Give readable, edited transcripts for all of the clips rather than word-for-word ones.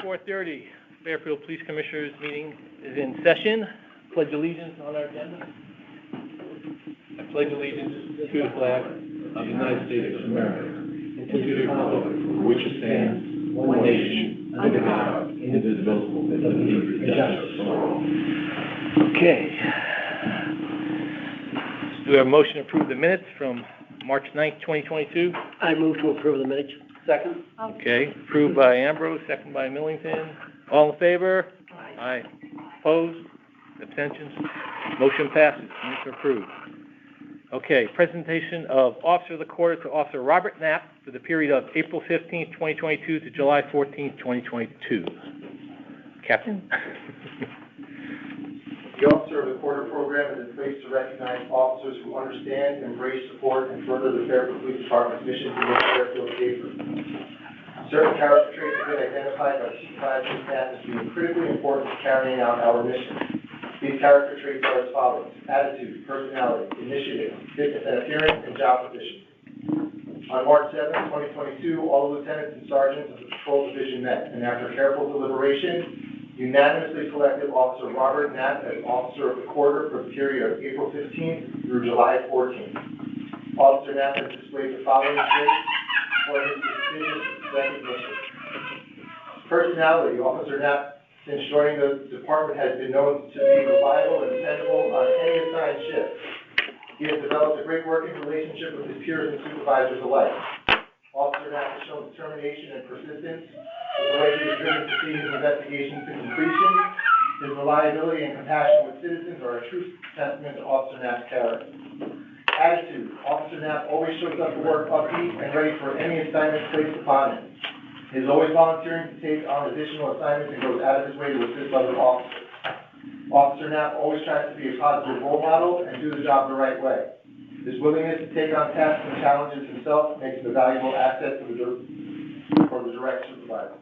4:30. Fairfield Police Commissioners meeting is in session. Pledge allegiance on our agenda. I pledge allegiance to the flag of the United States of America and to the republic for which it stands, one nation, under God, indivisible, with liberty and justice for all. Okay. Do we have a motion to approve the minutes from March 9th, 2022? I move to approve the minutes. Second. Okay, approved by Ambrose, second by Millington. All in favor? Aye. Opposed? Abstentions? Motion passes. Minutes are approved. Okay, presentation of Officer of the Quarter to Officer Robert Knapp for the period of April 15th, 2022 to July 14th, 2022. Captain? The Officer of the Quarter program is in place to recognize officers who understand, embrace, support, and further the Fairfield Police Department's mission to make Fairfield safer. Certain character traits have been identified by supervisors and staff as being critically important to carrying out our mission. These character traits are as follows: attitude, personality, initiative, fitness and appearance, and job proficiency. On March 7, 2022, all the lieutenants and sergeants of the patrol division met, and after careful deliberation, unanimously selected Officer Robert Knapp as Officer of the Quarter for the period of April 15th through July 14th. Officer Knapp has displayed the following traits for his prestigious recognition. Personality: Officer Knapp, since joining the department, has been known to be reliable and dependable on any assigned shift. He has developed a great working relationship with his peers and supervisors alike. Officer Knapp has shown determination and persistence with the way he is driven to see his investigations to completion. His reliability and compassion with citizens are a true testament to Officer Knapp's character. Attitude: Officer Knapp always shows up to work upbeat and ready for any assignment placed upon him. He is always volunteering to take on additional assignments and goes out of his way to assist other officers. Officer Knapp always tries to be a positive role model and do the job the right way. His willingness to take on tasks and challenges himself makes him a valuable asset for the direct supervisors.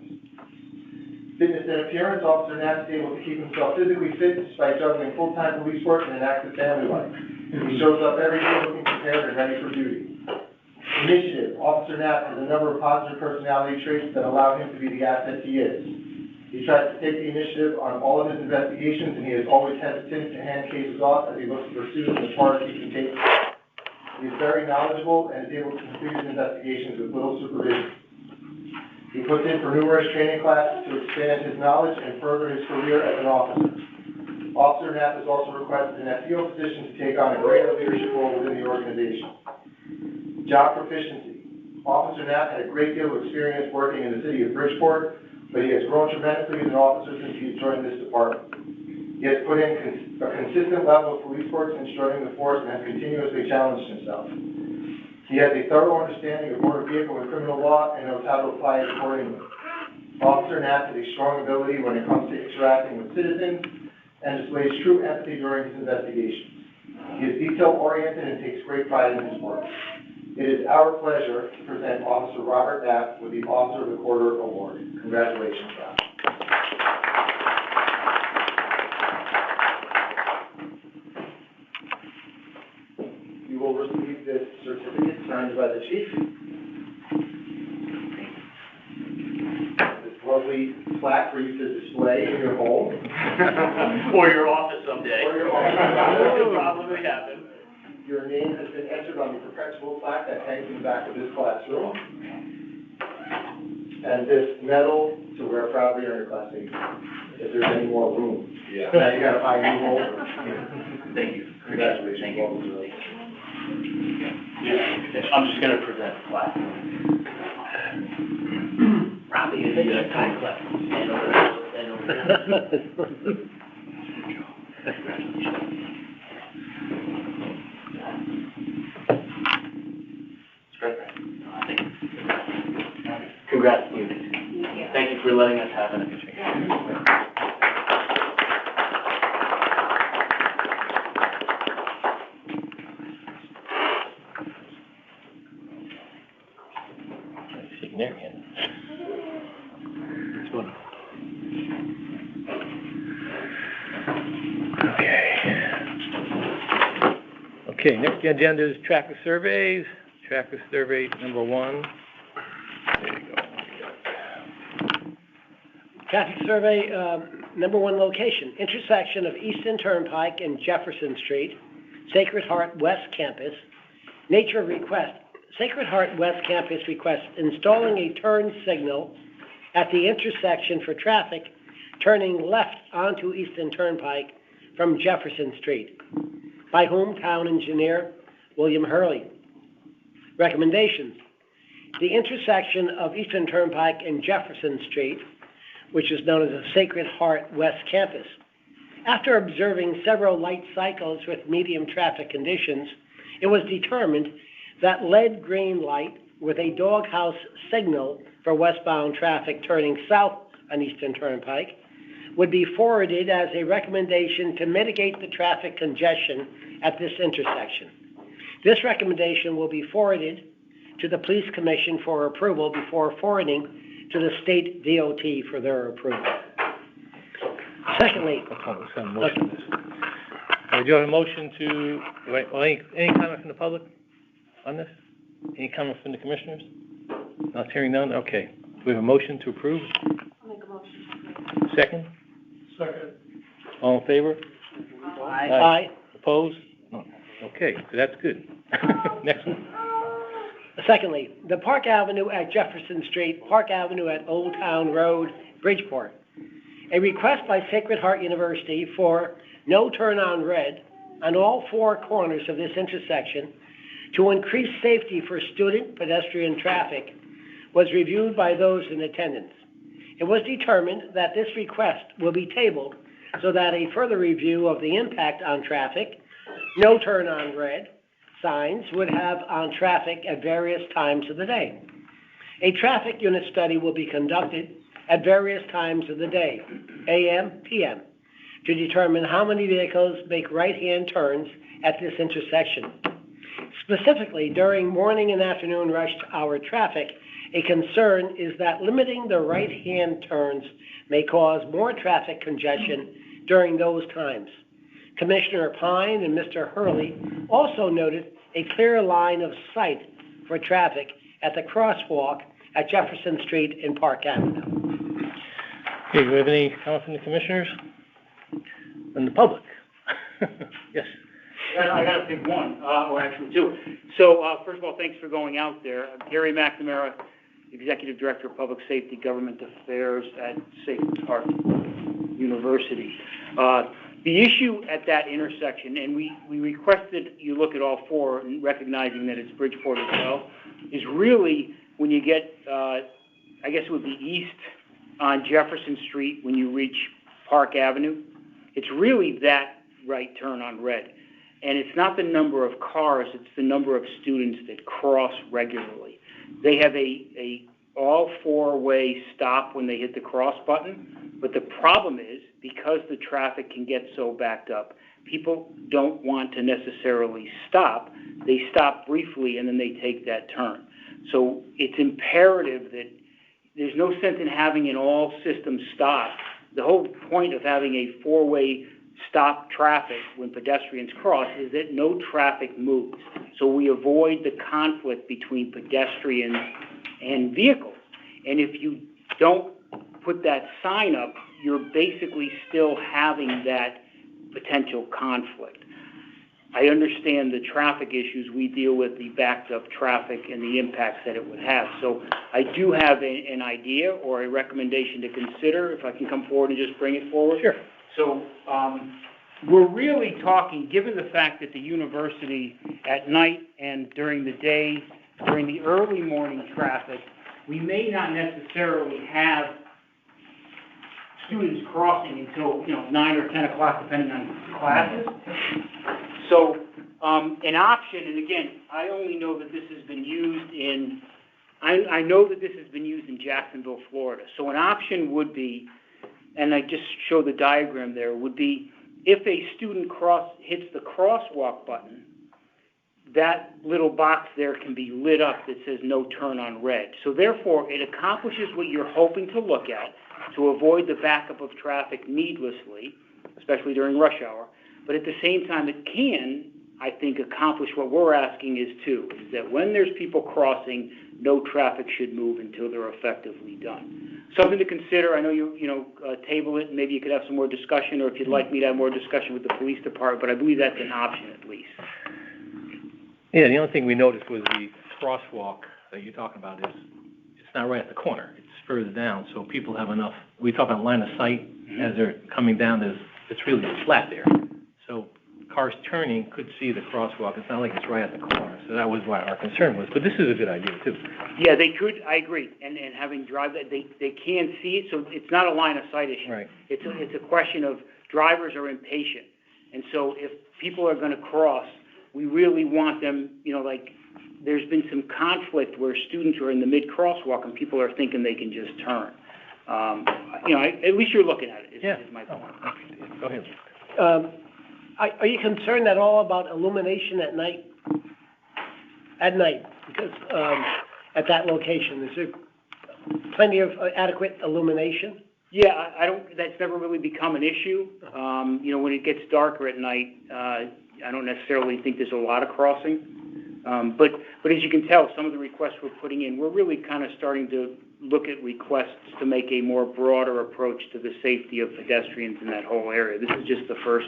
Fitness and appearance: Officer Knapp is able to keep himself physically fit despite juggling full-time police work and an active family life. He shows up every day looking prepared and ready for duty. Initiative: Officer Knapp has a number of positive personality traits that allow him to be the asset he is. He tries to take the initiative on all of his investigations, and he is always hesitant to hand cases off as he looks to pursue them as far as he can take them. He is very knowledgeable and is able to complete his investigations with little supervision. He puts in for numerous training classes to expand his knowledge and further his career as an officer. Officer Knapp has also requested an FEO position to take on a greater leadership role within the organization. Job proficiency: Officer Knapp had a great deal of experience working in the city of Bridgeport, but he has grown tremendously as an officer since he joined this department. He has put in a consistent level of police work since joining the force and has continuously challenged himself. He has a thorough understanding of motor vehicle and criminal law and knows how to apply it accordingly. Officer Knapp has a strong ability when it comes to interacting with citizens and displays true empathy during his investigations. He is detail-oriented and takes great pride in his work. It is our pleasure to present Officer Robert Knapp with the Officer of the Quarter Award. Congratulations, Rob. You will receive this certificate signed by the Chief. This lovely plaque for you to display in your home. Or your office someday. Or your office. It'll probably happen. Your name has been entered on the perpetual plaque that hangs in the back of this classroom. And this medal to wear proudly on your class A, if there's any more room. Yeah. Now you gotta find new role. Thank you. Congratulations. Thank you. Yeah, I'm just gonna present the plaque. Robbie, you think you're time clap. Stand over there. Stand over there. Congrats to you. Thank you for letting us have an opportunity. Okay, next agenda is tracker surveys. Tracker survey number 1. There you go. Traffic survey, number one location, intersection of Easton Turnpike and Jefferson Street, Sacred Heart West Campus. Nature request, Sacred Heart West Campus requests installing a turn signal at the intersection for traffic turning left onto Easton Turnpike from Jefferson Street. By whom? Town Engineer William Hurley. Recommendations. The intersection of Eastern Turnpike and Jefferson Street, which is known as the Sacred Heart West Campus. After observing several light cycles with medium traffic conditions, it was determined that lead green light with a doghouse signal for westbound traffic turning south on Eastern Turnpike would be forwarded as a recommendation to mitigate the traffic congestion at this intersection. This recommendation will be forwarded to the Police Commission for approval before forwarding to the state DOT for their approval. Secondly, Do you have a motion to, any comment from the public on this? Any comment from the commissioners? Not hearing none, okay. Do we have a motion to approve? I'll make a motion. Second? Second. All in favor? Aye. Opposed? No. Okay, so that's good. Next one. Secondly, the Park Avenue at Jefferson Street, Park Avenue at Old Town Road, Bridgeport. A request by Sacred Heart University for no turn on red on all four corners of this intersection to increase safety for student pedestrian traffic was reviewed by those in attendance. It was determined that this request will be tabled so that a further review of the impact on traffic, no turn on red, signs would have on traffic at various times of the day. A traffic unit study will be conducted at various times of the day, AM, PM, to determine how many vehicles make right-hand turns at this intersection. Specifically, during morning and afternoon rush hour traffic, a concern is that limiting the right-hand turns may cause more traffic congestion during those times. Commissioner Pine and Mr. Hurley also noted a clear line of sight for traffic at the crosswalk at Jefferson Street and Park Avenue. Okay, do we have any comment from the commissioners? And the public? Yes. I got to pick one, or actually two. So, first of all, thanks for going out there. Gary McNamara, Executive Director of Public Safety Government Affairs at Sacred Heart University. The issue at that intersection, and we requested you look at all four, and recognizing that it's Bridgeport as well, is really when you get, I guess it would be east on Jefferson Street when you reach Park Avenue. It's really that right turn on red. And it's not the number of cars, it's the number of students that cross regularly. They have a all four-way stop when they hit the cross button, but the problem is, because the traffic can get so backed up, people don't want to necessarily stop. They stop briefly and then they take that turn. So it's imperative that there's no sense in having an all-system stop. The whole point of having a four-way stop traffic when pedestrians cross is that no traffic moves. So we avoid the conflict between pedestrians and vehicles. And if you don't put that sign up, you're basically still having that potential conflict. I understand the traffic issues we deal with, the backed up traffic and the impacts that it would have. So I do have an idea or a recommendation to consider, if I can come forward and just bring it forward. Sure. So we're really talking, given the fact that the university at night and during the day, during the early morning traffic, we may not necessarily have students crossing until 9 or 10 o'clock, depending on classes. So an option, and again, I only know that this has been used in, I know that this has been used in Jacksonville, Florida. So an option would be, and I just show the diagram there, would be if a student hits the crosswalk button, that little box there can be lit up that says no turn on red. So therefore, it accomplishes what you're hoping to look at, to avoid the backup of traffic needlessly, especially during rush hour. But at the same time, it can I think, accomplish what we're asking is that when there's people crossing, no traffic should move until they're effectively done. Something to consider. I know you table it, and maybe you could have some more discussion, or if you'd like me to have more discussion with the police department, but I believe that's an option at least. Yeah, the only thing we noticed was the crosswalk that you're talking about is, it's not right at the corner, it's further down, so people have enough, we talk about line of sight as they're coming down, it's really flat there. So cars turning could see the crosswalk, it's not like it's right at the corner, so that was what our concern was, but this is a good idea too. Yeah, they could, I agree, and having drive that, they can see it, so it's not a line of sight issue. Right. It's a question of drivers are impatient, and so if people are gonna cross, we really want them, like, there's been some conflict where students are in the mid-crosswalk and people are thinking they can just turn. At least you're looking at it, is my point. Go ahead. Are you concerned at all about illumination at night? At night, because, at that location, is there plenty of adequate illumination? Yeah, that's never really become an issue. When it gets darker at night, I don't necessarily think there's a lot of crossing. But as you can tell, some of the requests we're putting in, we're really kind of starting to look at requests to make a more broader approach to the safety of pedestrians in that whole area. This is just the first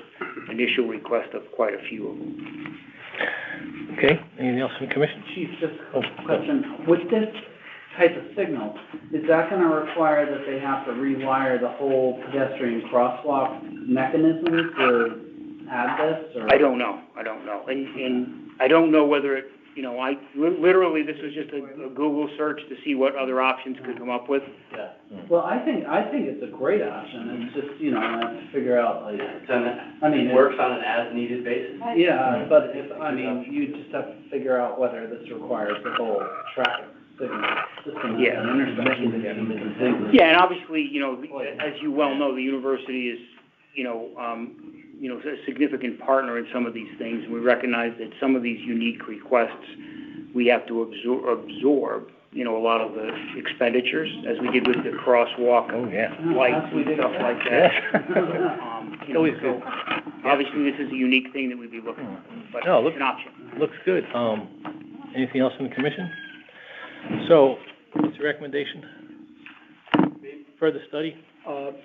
initial request of quite a few of them. Okay, anything else from the commission? Chief, just a question. With this type of signal, is that going to require that they have to rewire the whole pedestrian crosswalk mechanism to add this? Or? I don't know. And I don't know whether it, literally this was just a Google search to see what other options could come up with. Yeah. Well, I think it's a great option. It's just, I have to figure out, like, It works on an as-needed basis. yeah, but you just have to figure out whether this requires the whole traffic signal system. Yeah. An intersection. Yeah, and obviously, as you well know, the university is, a significant partner in some of these things. We recognize that some of these unique requests, we have to absorb, a lot of the expenditures, as we did with the crosswalk, lights and stuff like that. Always good. Obviously, this is a unique thing that we'd be looking at, but No, it's an option. Looks good. Anything else from the commission? So, what's the recommendation? Further study?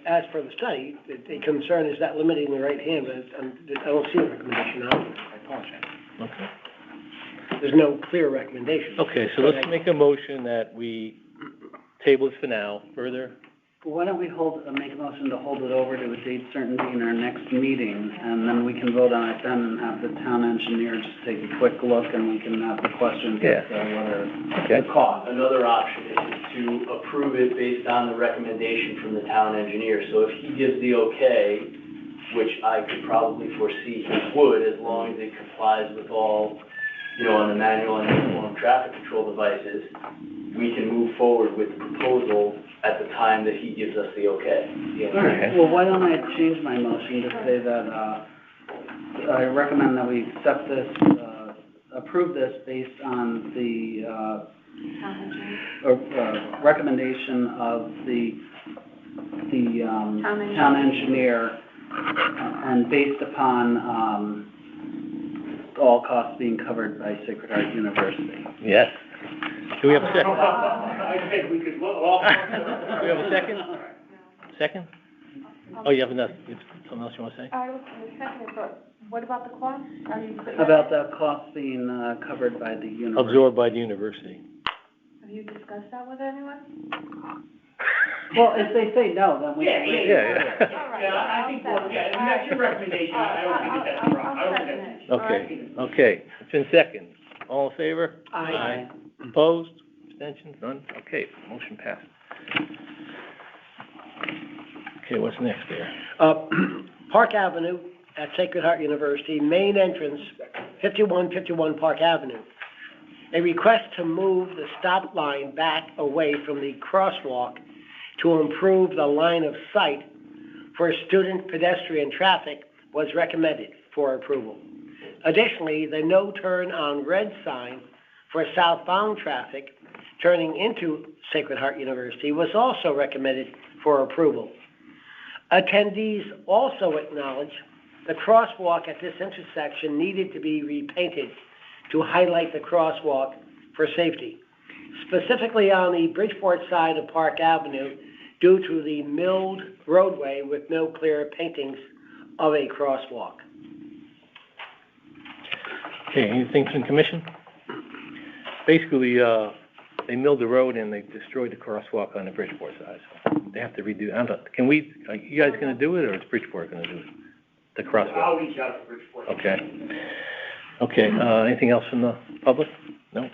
As for the study, the concern is that limiting the right hand, but I don't see a recommendation out of it. I apologize. Okay. There's no clear recommendation. Okay, so let's make a motion that we table it for now. Further? Why don't we make a motion to hold it over to a date certainty in our next meeting, and then we can vote on it then and have the town engineer just take a quick look, and we can have the questions as to whether the cost. Another option is to approve it based on the recommendation from the town engineer. So if he gives the okay, which I could probably foresee he would, as long as it complies with all, on the manual and uniform traffic control devices, we can move forward with the proposal at the time that he gives us the okay. All right, well, why don't I change my motion to say that, I recommend that we accept this, approve this based on the, recommendation of the town engineer, and based upon, all costs being covered by Sacred Heart University. Yes. Do we have a second? I think we could all. Do we have a second? Second? Oh, you have enough. Something else you want to say? I was second, but what about the cost? Are you putting About the costs being, covered by the university. Absorbed by the university. Have you discussed that with anyone? Well, if they say no, then we. Yeah. All right. I think, that's your recommendation. I don't think that's a problem. I don't think that's. Okay. It's been second. All in favor? Aye. Opposed? Abstentions? None? Okay, motion passed. Okay, what's next there? Park Avenue at Sacred Heart University, main entrance, 5151 Park Avenue. A request to move the stop line back away from the crosswalk to improve the line of sight for student pedestrian traffic was recommended for approval. Additionally, the no turn on red sign for southbound traffic turning into Sacred Heart University was also recommended for approval. Attendees also acknowledged the crosswalk at this intersection needed to be repainted to highlight the crosswalk for safety, specifically on the Bridgeport side of Park Avenue due to the milled roadway with no clear paintings of a crosswalk. Okay, anything from the commission? Basically, they milled the road and they destroyed the crosswalk on the Bridgeport side, so they have to redo, I don't, can we, are you guys gonna do it, or is Bridgeport gonna do it? The crosswalk? I'll reach out to Bridgeport. Okay, anything else from the public? No?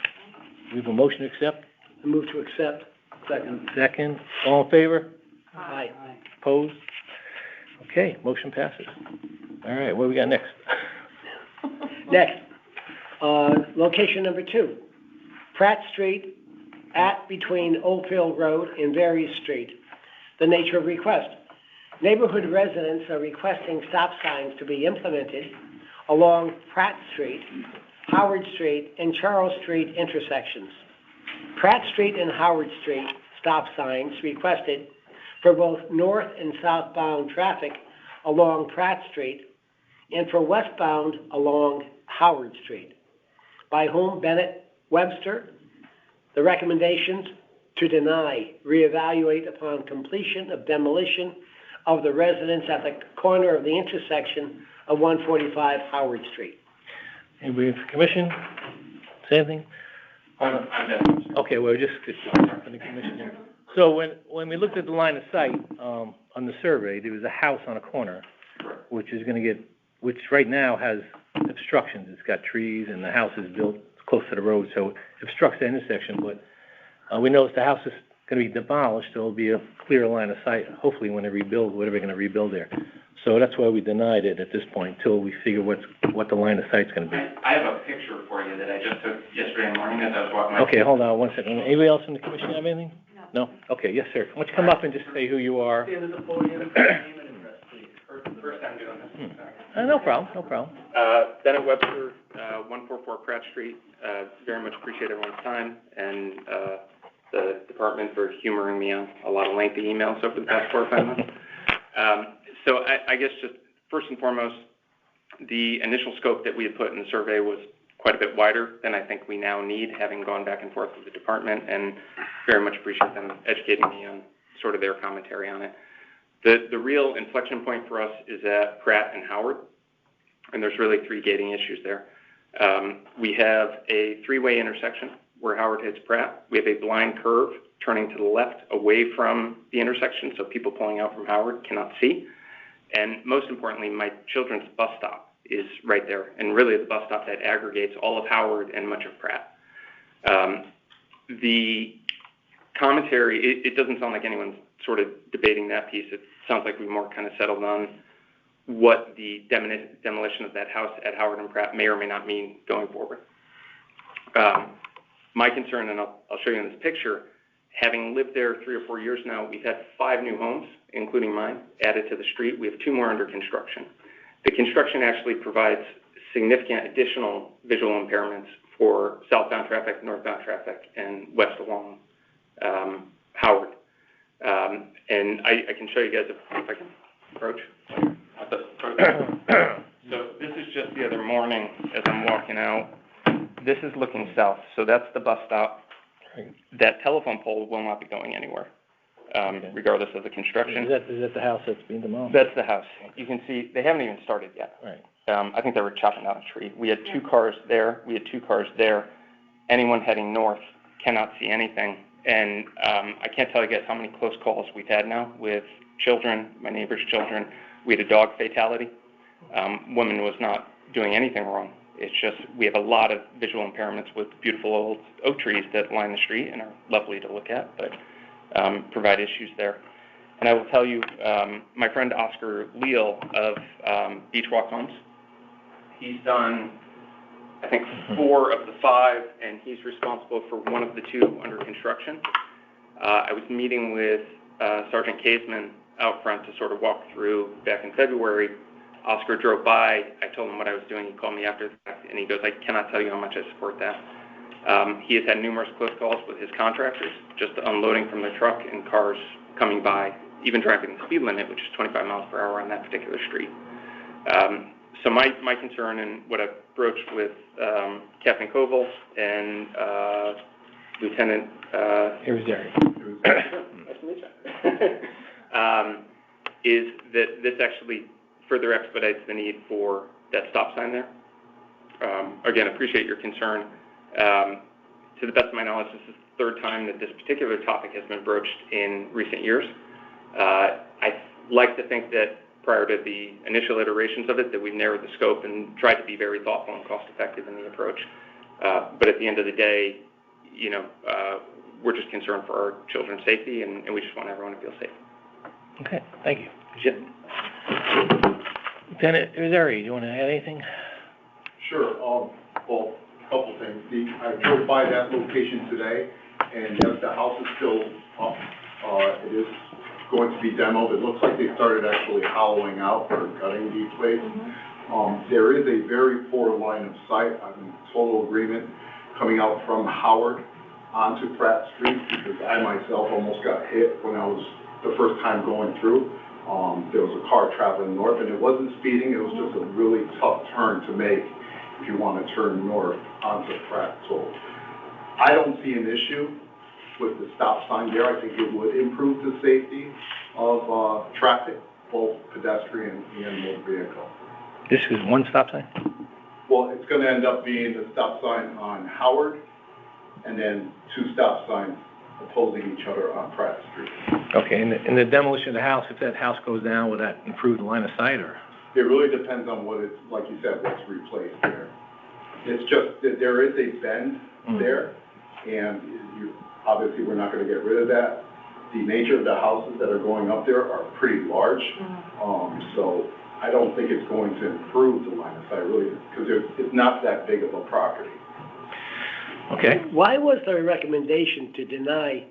We have a motion to accept? I move to accept. Second, all in favor? Aye. Opposed? Okay, motion passes. All right, what do we got next? Next, location number 2, Pratt Street at between Oldfield Road and Various Street. The nature of request. Neighborhood residents are requesting stop signs to be implemented along Pratt Street, Howard Street, and Charles Street intersections. Pratt Street and Howard Street stop signs requested for both north and southbound traffic along Pratt Street and for westbound along Howard Street. By whom? Bennett, Webster. The recommendations: to deny, reevaluate upon completion of demolition of the residence at the corner of the intersection of 145 Howard Street. Anybody from the commission? Say anything? Okay, well, just from the commission here. So when we looked at the line of sight, on the survey, there was a house on a corner, which right now has obstructions. It's got trees and the house is built close to the road, so it obstructs the intersection, but we noticed the house is gonna be demolished, so it'll be a clear line of sight, hopefully when they rebuild, whatever they're gonna rebuild there. So that's why we denied it at this point, until we figure what the line of sight's gonna be. I have a picture for you that I just took yesterday morning as I was walking my... Okay, hold on one second. Anybody else in the commission have anything? No? Okay, yes, sir. Why don't you come up and just say who you are? Stand at the podium, name and address, please. First time doing this, sorry. No problem. Bennett Webster, 144 Pratt Street. Very much appreciate everyone's time and the department for humoring me on a lot of lengthy emails over the past 4 or 5 months. So I guess just first and foremost, the initial scope that we had put in the survey was quite a bit wider than I think we now need, having gone back and forth with the department, and very much appreciate them educating me on sort of their commentary on it. The real inflection point for us is at Pratt and Howard, and there's really 3 gating issues there. We have a 3-way intersection where Howard hits Pratt. We have a blind curve turning to the left away from the intersection, so people pulling out from Howard cannot see. And most importantly, my children's bus stop is right there, and really the bus stop that aggregates all of Howard and much of Pratt. The commentary, it doesn't sound like anyone's sort of debating that piece. It sounds like we more kind of settled on what the demolition of that house at Howard and Pratt may or may not mean going forward. My concern, and I'll show you in this picture, having lived there 3 or 4 years now, we've had 5 new homes, including mine, added to the street. We have 2 more under construction. The construction actually provides significant additional visual impairments for southbound traffic, northbound traffic, and west along Howard. And I can show you guys if I can approach. So this is just the other morning as I'm walking out. This is looking south, so that's the bus stop. That telephone pole will not be going anywhere, regardless of the construction. Is that the house that's being demolished? That's the house. You can see, they haven't even started yet. Right. I think they were chopping down a tree. We had 2 cars there. We had 2 cars there. Anyone heading north cannot see anything. And I can't tell you guys how many close calls we've had now with children, my neighbor's children. We had a dog fatality. Woman was not doing anything wrong. It's just we have a lot of visual impairments with beautiful old oak trees that line the street and are lovely to look at, but provide issues there. And I will tell you, my friend Oscar Leal of Beach Walk Homes, he's done, I think, 4 of the 5, and he's responsible for 1 of the 2 under construction. I was meeting with Sergeant Caseman out front to sort of walk through back in February. Oscar drove by. I told him what I was doing. He called me after the fact, and he goes, I cannot tell you how much I support that. He has had numerous close calls with his contractors, just unloading from the truck and cars coming by, even driving the speed limit, which is 25 miles per hour on that particular street. So my concern and what I've broached with Captain Koval and Lieutenant Irizarry. nice to meet you. Is that this actually further expedites the need for that stop sign there. Again, appreciate your concern. To the best of my knowledge, this is the third time that this particular topic has been broached in recent years. I like to think that prior to the initial iterations of it, that we've narrowed the scope and tried to be very thoughtful and cost-effective in the approach. But at the end of the day, we're just concerned for our children's safety, and we just want everyone to feel safe. Okay, thank you. Lieutenant Irizarry, do you want to add anything? Sure. Well, a couple things. I drove by that location today, and yes, the house is still up. It is going to be demoed. It looks like they started actually hollowing out or cutting these plates. There is a very poor line of sight. I'm in total agreement coming out from Howard onto Pratt Street, because I myself almost got hit when I was the first time going through. There was a car traveling north, and it wasn't speeding. It was just a really tough turn to make if you want to turn north onto Pratt. So I don't see an issue with the stop sign there. I think it would improve the safety of traffic, both pedestrian and motor vehicle. This is one stop sign? Well, it's going to end up being the stop sign on Howard, and then two stop signs opposing each other on Pratt Street. Okay, and the demolition of the house, if that house goes down, will that improve the line of sight, or? It really depends on what it's, like you said, what's replaced there. It's just that there is a bend there, and obviously we're not going to get rid of that. The nature of the houses that are going up there are pretty large, so I don't think it's going to improve the line of sight, really, because it's not that big of a property. Okay. Why was there a recommendation to deny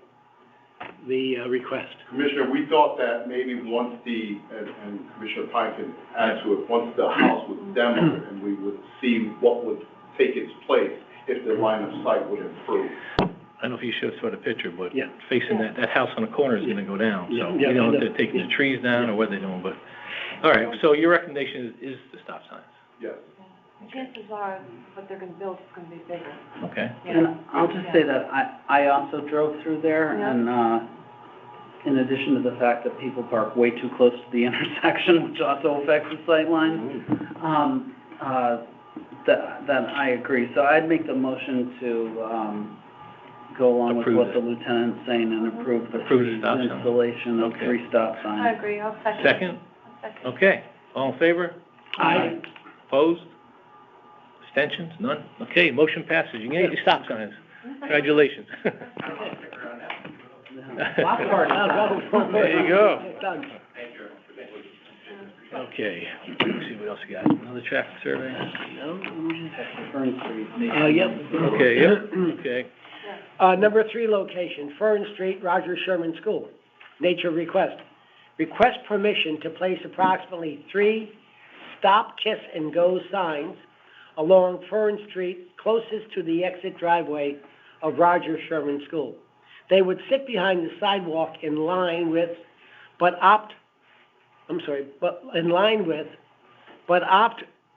the request? Commissioner, we thought that maybe once and Commissioner Pine can add to it, once the house was demoed and we would see what would take its place, if the line of sight would improve. I don't know if you showed the picture, but Yeah. facing that house on the corner is gonna go down, Yeah. so Yeah. we don't know if they're taking the trees down or what they're doing, but, all right, so your recommendation is the stop signs? Yes. Chances are, what they're gonna build is gonna be bigger. Okay. And I'll just say that I also drove through there, Yeah. and, in addition to the fact that people park way too close to the intersection, which also affects the sight line, that I agree. So I'd make the motion to, go along with Approve what it. the lieutenant's saying and approve the Approve the stop sign. installation of Okay. 3 stop I signs. agree, I'll second. Second? I'll second. Okay, all in favor? Aye. Opposed? Abstentions? None? Okay, motion passes. You can get your stop signs. Congratulations. Lock hard, now go. There you go. Done. Okay, let's see what else we got. Another traffic survey? Fern Street. Yep. Okay, yep, okay. Number 3 location, Fern Street, Roger Sherman School. Nature request. Request permission to place approximately 3 stop, kiss, and go signs along Fern Street closest to the exit driveway of Roger Sherman School. They would sit behind the sidewalk in line with, but opt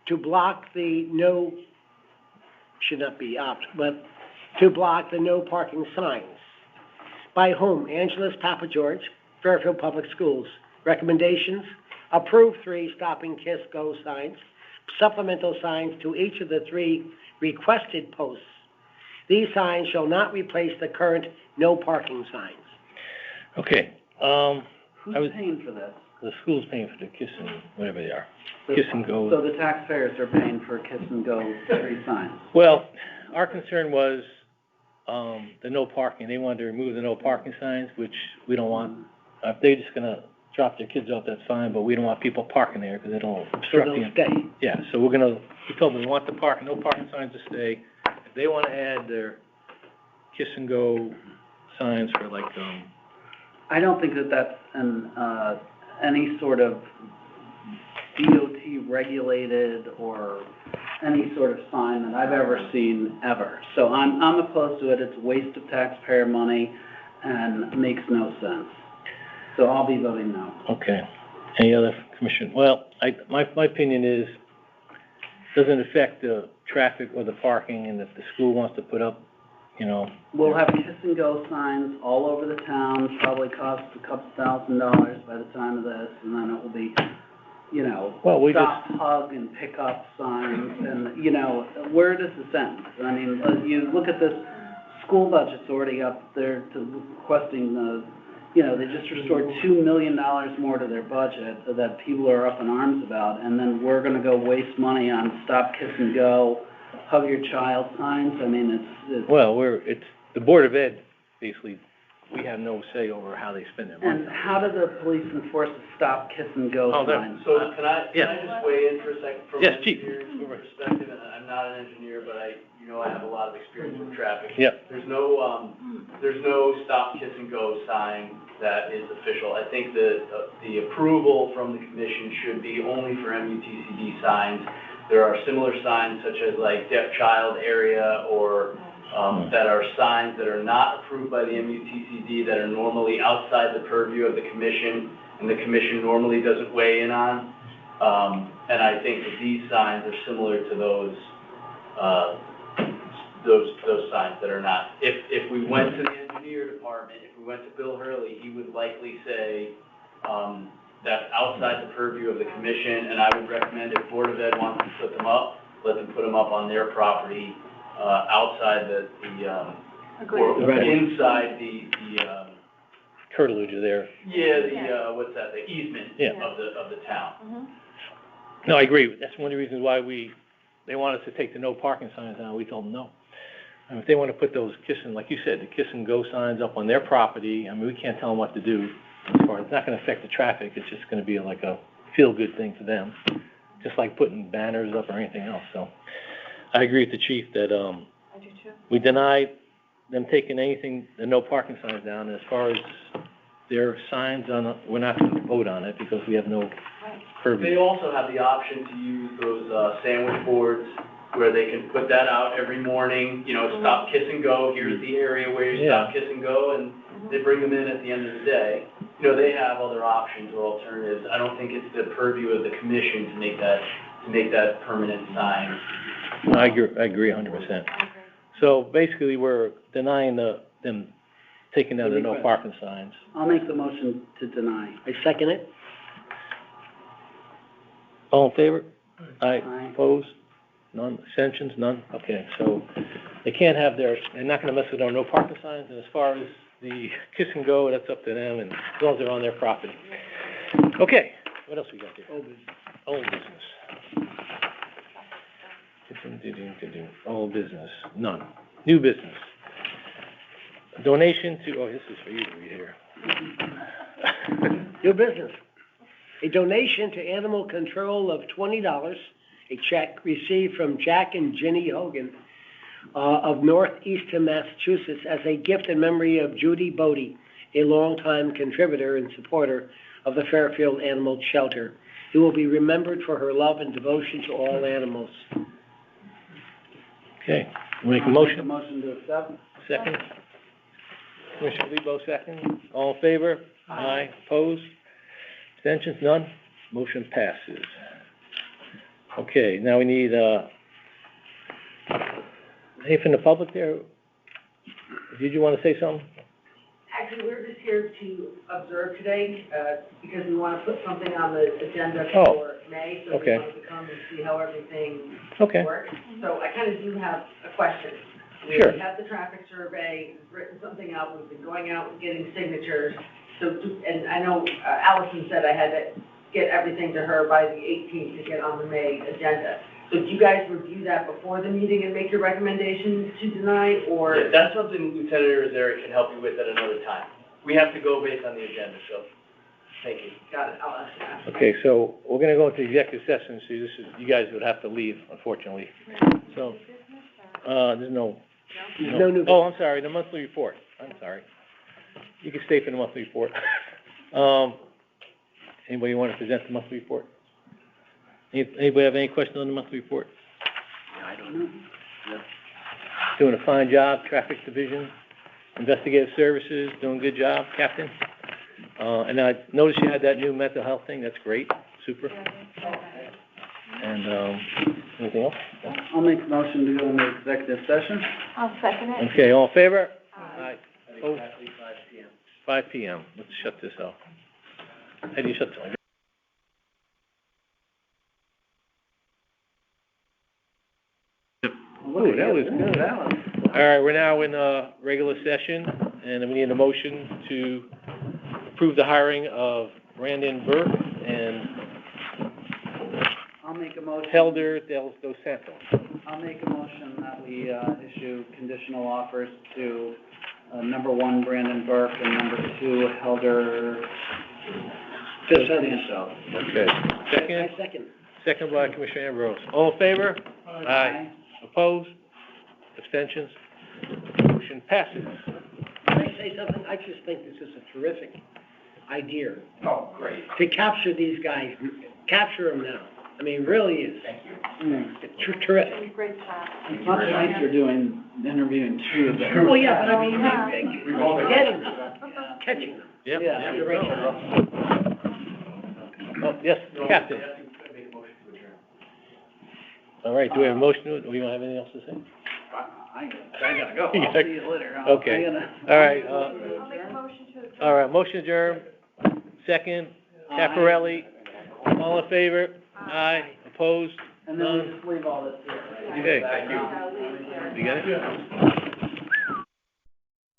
to block the no parking signs. By whom? Angeles Papa George, Fairfield Public Schools. Recommendations: approve 3 stop and kiss go signs, supplemental signs to each of the 3 requested posts. These signs shall not replace the current no parking signs. Okay, Who's paying for this? the school's paying for the kiss and whatever they are. So- Kiss and go. So the taxpayers are paying for kiss and go 3 signs. Well, our concern was, the no parking. They wanted to remove the no parking signs, which we don't want. If they're just gonna drop their kids off, that's fine, but we don't want people parking there because it'll So obstruct they'll the. stay. Yeah, so we told them we want the no parking signs to stay. If they wanna add their kiss and go signs for like, I don't think that that's any sort of DOT regulated or any sort of sign that I've ever seen ever. So I'm opposed to it. It's a waste of taxpayer money and makes no sense. So I'll be voting no. okay. Any other commission? Well, my opinion is, doesn't affect the traffic or the parking, and if the school wants to put up, you know, We'll have kiss and go signs all over the town, probably cost a couple $1,000s by the time of this, and then it will be, you know, Well, we stop, hug, and pick up signs, and, you know, where does this end? I mean, you look at this, school budget's already up there to requesting the, you know, they just restored $2 million more to their budget that people are up in arms about, and then we're gonna go waste money on stop, kiss and go, hug your child signs. I mean, it's well, it's the Board of Ed, basically, we have no say over how they spend their money. And how do the police enforce the stop, kiss and go Oh, signs? So can I Yeah. just weigh in for a second from Yes, an Chief. engineer's perspective? And I'm not an engineer, but I have a lot of experience with traffic. Yep. There's no stop, kiss and go sign that is official. I think the approval from the commission should be only for MUTCD signs. There are similar signs such as like deaf child area or that are signs that are not approved by the MUTCD that are normally outside the purview of the commission, and the commission normally doesn't weigh in on. And I think that these signs are similar to those signs that are not. If we went to the engineer department, if we went to Bill Hurley, he would likely say that's outside the purview of the commission, and I would recommend if Board of Ed wants to put them up, let them put them up on their property, outside or inside the Curtilage of there. what's that, the easement of the town. No, I agree. That's one of the reasons why they want us to take the no parking signs down. We told them no. And if they want to put those like you said, the kiss and go signs up on their property, I mean, we can't tell them what to do. As far as, it's not going to affect the traffic. It's just going to be like a feel-good thing for them, just like putting banners up or anything else. So I agree with the chief that I do too. we denied them taking the no parking signs down. And as far as their signs we're not going to vote on it because we have no purview. They also have the option to use those sandwich boards where they can put that out every morning, stop, kiss and go, here's the area where you stop, kiss and go, and they bring them in at the end of the day. They have other options or alternatives. I don't think it's the purview of the commission to make that permanent sign. I agree 100%. So basically, we're denying them taking down the no parking signs. I'll make the motion to deny. I second it. All in favor? Aye. Opposed? None? Abstentions? None? Okay, so they can't have they're not gonna mess with our no parking signs, and as far as the kiss and go, that's up to them, and as long as they're on their property. Okay, what else we got there? Old business. Old business, none. New business. Donation this is for you to read here. New business. A donation to animal control of $20, a check received from Jack and Ginny Hogan of northeastern Massachusetts as a gift in memory of Judy Bodie, a longtime contributor and supporter of the Fairfield Animal Shelter, who will be remembered for her love and devotion to all animals. Okay, make a motion. I'll make a motion to accept. Second. Commissioner Lebo, second. All in favor? Aye. Opposed? Abstentions? None? Motion passes. Okay, now we need, anything from the public there? Did you want to say something? Actually, we're just here to observe today, because we want to put something on the agenda Oh, for May, so we okay. wanted to come and see how everything Okay. works. So I kind of do have a question. Sure. We had the traffic survey, we've written something up, we've been going out and getting signatures. So, and I know Allison said I had to get everything to her by the 18th to get on the May agenda. So do you guys review that before the meeting and make your recommendations to deny, or? Yeah, that's something Lieutenant Irizarry can help you with at another time. We have to go based on the agenda, so, thank you. Got it, I'll ask you. Okay, so we're gonna go into executive session, so you guys would have to leave, unfortunately. So, there's no new. Oh, I'm sorry, the monthly report. I'm sorry. You can stay for the monthly report. Anybody want to present the monthly report? Anybody have any questions on the monthly report? I don't know. Doing a fine job, traffic division, investigative services, doing a good job, Captain? And I noticed you had that new mental health thing, that's great, super. And, anything else? I'll make a motion to go into executive session. I'll second it. Okay, all in favor? Aye. Opposed? 5 PM. Let's shut this off. How do you shut this off? Ooh, that was good. All right, we're now in a regular session, and we need a motion to approve the hiring of Brandon Burke and I'll make a motion. Helder Dos Santos. I'll make a motion that we, issue conditional offers to, number one, Brandon Burke, and number two, Helder Dos Santos. Okay. Second? I second. Second by Commissioner Ambrose. All in favor? Aye. Opposed? Abstentions? Motion passes. Can I say something? I just think this is a terrific idea. Oh, great. To capture these guys, capture them now. I mean, it really is. Thank you. It's terrific. Great job. It's not nice you're interviewing two of them. Well, yeah, but I mean, Yeah. getting them, catching them. Yep. Yeah. You're right. Oh, yes, Captain. All right, do we have a motion? Do we don't have anything else to say? I gotta go. I'll see you later. Okay. All right, I'll make a motion to adjourn. all right, motion adjourned. Second, Caparelli. All in favor? Aye. Opposed? And then we None? just leave all this here, right? Okay. I'll leave there. You got it?